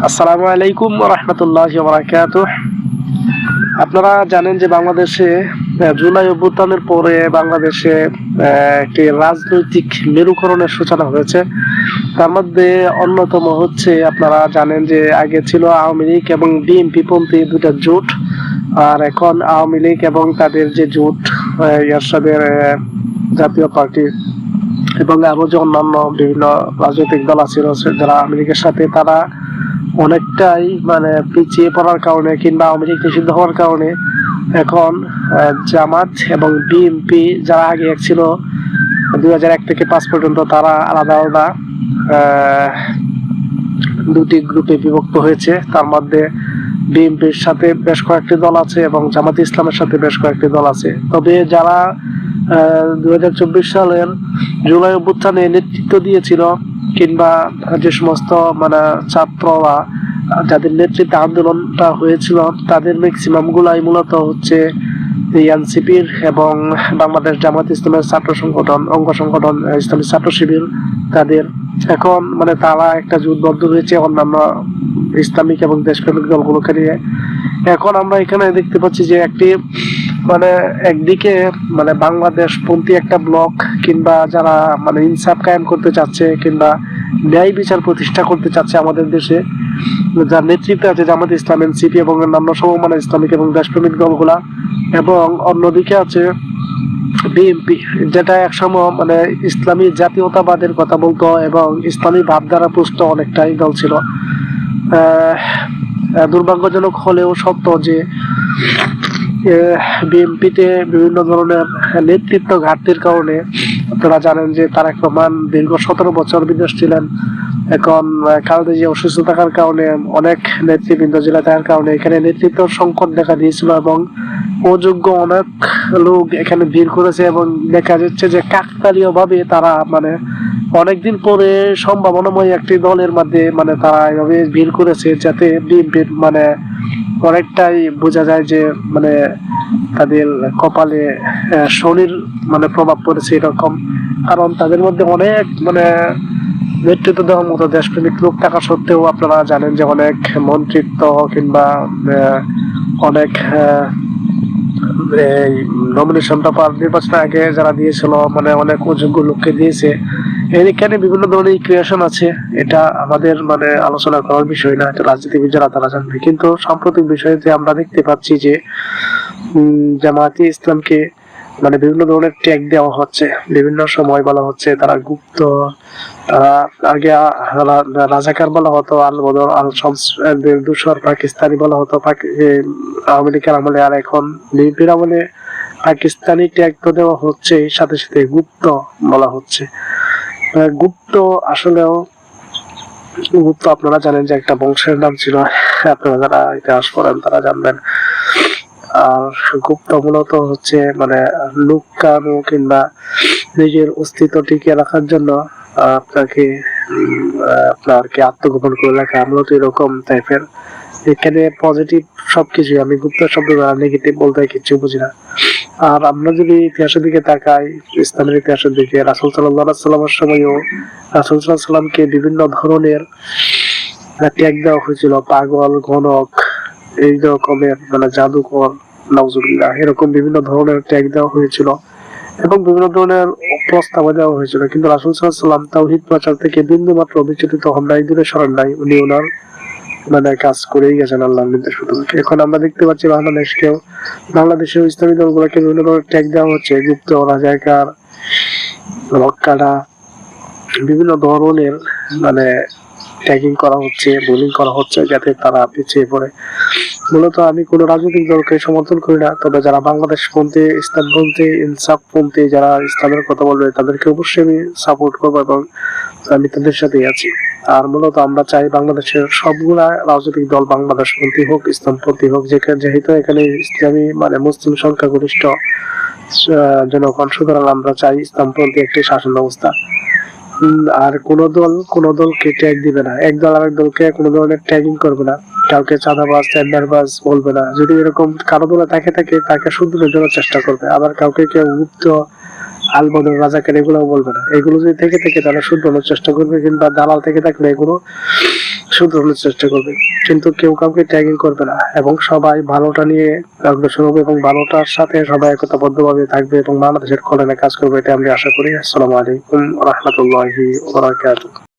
আসসালামু আলাইকুম ওয়া রাহমাতুল্লাহি ওয়া বারাকাতুহু। আপনারা জানেন যে বাংলাদেশে জুলাই অভ্যুত্থানের পরে বাংলাদেশে একটি রাজনৈতিক মেরুকরণের সূচনা হয়েছে। তার মধ্যে অন্যতম হচ্ছে, আপনারা জানেন যে আগে ছিল আওয়ামী লীগ এবং বিএনপি পন্থী দুটা জোট, আর এখন আওয়ামী লীগ এবং তাদের যে জোট এরশাদের জাতীয় পার্টি এবং আরো যে অন্যান্য বিভিন্ন রাজনৈতিক দল আছে যারা আওয়ামী লীগের সাথে, তারা অনেকটাই পিছিয়ে পড়ার কারণে কিংবা আওয়ামী লীগ নিষিদ্ধ হওয়ার কারণে এখন জামাত এবং বিএনপি, যারা আগে এক ছিল 2001 থেকে 5 পর্যন্ত, তারা আলাদা আলাদা দুটি গ্রুপে বিভক্ত হয়েছে। তার মধ্যে বিএনপির সাথে বেশ কয়েকটি দল আছে এবং জামাত ইসলামের সাথে বেশ কয়েকটি দল আছে। তবে যারা 2024 সালের জুলাই অভ্যুত্থানে নেতৃত্ব দিয়েছিল কিংবা যে সমস্ত ছাত্ররা যাদের নেতৃত্বে আন্দোলনটা হয়েছিল, তাদের ম্যাক্সিমাম গুলাই মূলত হচ্ছে এনসিপির এবং বাংলাদেশ জামাত ইসলামের ছাত্র সংগঠন, অঙ্গ সংগঠন ইসলামী ছাত্র শিবির। তাদের এখন তারা একটা জোটবদ্ধ হয়েছে অন্যান্য ইসলামিক এবং দেশপ্রেমিক দলগুলোকে নিয়ে। এখন আমরা এখানে দেখতে পাচ্ছি যে একটি একদিকে বাংলাদেশ পন্থী একটা ব্লক কিংবা যারা ইনসাফ কায়েম করতে চাচ্ছে কিংবা ন্যায় বিচার প্রতিষ্ঠা করতে চাচ্ছে আমাদের দেশে, যার নেতৃত্বে আছে জামাত ইসলাম, এনসিপি এবং অন্যান্য সমমানের ইসলামিক এবং দেশপ্রেমিক দলগুলা, এবং অন্যদিকে আছে বিএনপি, যেটা একসময় ইসলামী জাতীয়তাবাদের কথা বলতো এবং ইসলামী ভাবধারা পুষ্ট অনেকটাই দল ছিল। দুর্ভাগ্যজনক হলেও সত্য যে বিএনপিতে বিভিন্ন ধরনের নেতৃত্ব ঘাটতির কারণে, আপনারা জানেন যে তারেক রহমান দীর্ঘ 17 বছর বিদেশ ছিলেন। এখন খালেদা অসুস্থ থাকার কারণে অনেক নেতৃবৃন্দ জেলা থাকার কারণে এখানে নেতৃত্ব সংকট দেখা দিয়েছিল এবং অযোগ্য অনেক লোক এখানে ভিড় করেছে, এবং দেখা যাচ্ছে যে কাকতালীয় ভাবে তারা অনেকদিন পরে সম্ভাবনাময় একটি দলের মধ্যে তারা এভাবে ভিড় করেছে, যাতে বিএনপির অনেকটাই বোঝা যায় যে তাদের কপালে শনির প্রভাব পড়েছে এরকম। কারণ তাদের মধ্যে অনেক নেতৃত্ব দেওয়ার মতো দেশপ্রেমিক লোক থাকা সত্ত্বেও আপনারা জানেন যে অনেক মন্ত্রিত্ব কিংবা অনেক নমিনেশন পেপার নির্বাচনের আগে যারা দিয়েছিল অনেক অযোগ্য লোককে দিয়েছে। এখানে বিভিন্ন ধরনের ক্রিয়েশন আছে, এটা আমাদের আলোচনা করার বিষয় না, এটা রাজনীতিবিদ যারা তারা জানবে। কিন্তু সাম্প্রতিক বিষয়তে আমরা দেখতে পাচ্ছি যে জামায়াতে ইসলামকে বিভিন্ন ধরনের ট্যাগ দেওয়া হচ্ছে, বিভিন্ন সময় বলা হচ্ছে তারা গুপ্ত, তারা আগে রাজাকার বলা হতো, আল বদর আল শামস দুশর পাকিস্তানি বলা হতো আওয়ামী লীগের আমলে, আর এখন বিএনপির আমলে পাকিস্তানি ট্যাগ তো দেওয়া হচ্ছে, সাথে সাথে গুপ্ত বলা হচ্ছে। গুপ্ত আসলেও গুপ্ত আপনারা জানেন যে একটা বংশের নাম ছিল, আপনারা যারা ইতিহাস পড়েন তারা জানবেন। আর গুপ্ত মূলত হচ্ছে লুকানো কিংবা নিজের অস্তিত্ব টিকিয়ে রাখার জন্য আপনাকে আত্মগোপন করে রাখা, মূলত এরকম টাইপের। এখানে পজিটিভ সবকিছু, আমি গুপ্ত শব্দ দ্বারা নেগেটিভ বলতে কিছু বুঝি না। আর আমরা যদি ইতিহাসের দিকে তাকাই, ইসলামের ইতিহাসের দিকে, রাসূল সাল্লাল্লাহু আলাইহি ওয়াসাল্লামের সময়ও রাসূল সাল্লাল্লাহু আলাইহি ওয়াসাল্লামকে বিভিন্ন ধরনের ট্যাগ দেওয়া হয়েছিল, পাগল, গণক, এই রকমের জাদুকর, নাউজুবিল্লাহ, এরকম বিভিন্ন ধরনের ট্যাগ দেওয়া হয়েছিল এবং বিভিন্ন ধরনের প্রস্তাব দেওয়া হয়েছিল। কিন্তু রাসূল সাল্লাল্লাহু আলাইহি ওয়াসাল্লাম তাওহীদ প্রচার থেকে বিন্দু মাত্র বিচলিত হন নাই, দূরে সরেন নাই। উনি ওনার কাজ করেই গেছেন আল্লাহর নির্দেশ মতো। এখন আমরা দেখতে পাচ্ছি বাংলাদেশের ইসলামী দলগুলোকে বিভিন্ন ধরনের ট্যাগ দেওয়া হচ্ছে, গুপ্ত, রাজাকার, রক্ষাটা, বিভিন্ন ধরনের ট্যাগিং করা হচ্ছে, বোলিং করা হচ্ছে, যাতে তারা পিছিয়ে পড়ে। মূলত আমি কোনো রাজনৈতিক দলকে সমর্থন করি না, তবে যারা বাংলাদেশ পন্থী, ইসলাম পন্থী, ইনসাফ পন্থী, যারা ইসলামের কথা বলবে তাদেরকে অবশ্যই আমি সাপোর্ট করবো এবং আমি তাদের সাথেই আছি। আর মূলত আমরা চাই বাংলাদেশের সবগুলা রাজনৈতিক দল বাংলাদেশ পন্থী হোক, ইসলাম পন্থী হোক, যেহেতু এখানে ইসলামী মুসলিম সংখ্যাগরিষ্ঠ জনগণ, সুতরাং আমরা চাই ইসলামপন্থী একটি শাসন ব্যবস্থা। আর কোন দলকে ট্যাগ দিবে না, এক দল আরেক দলকে কোনো ধরনের ট্যাগিং করবে না, কাউকে চাঁদাবাজ, টেন্ডারবাজ বলবে না। যদি এরকম কারো দলে থাকে তাকে শুধরে দেওয়ার চেষ্টা করবে। আবার কাউকে কেউ গুপ্ত আল বদর রাজাকার এগুলো বলবে না। এগুলো যদি থেকে থেকে তারা শুধরানোর চেষ্টা করবে, কিংবা দালাল থেকে থাকলে এগুলো শুধরানোর চেষ্টা করবে, কিন্তু কেউ কাউকে ট্যাগিং করবে না, এবং সবাই ভালোটা নিয়ে অগ্রসর হবে এবং ভালোটার সাথে সবাই একতাবদ্ধভাবে থাকবে এবং বাংলাদেশের কল্যাণে কাজ করবে, এটা আমরা আশা করি। আসসালামু আলাইকুম ওয়া রাহমাতুল্লাহি ওয়া বারাকাতুহু।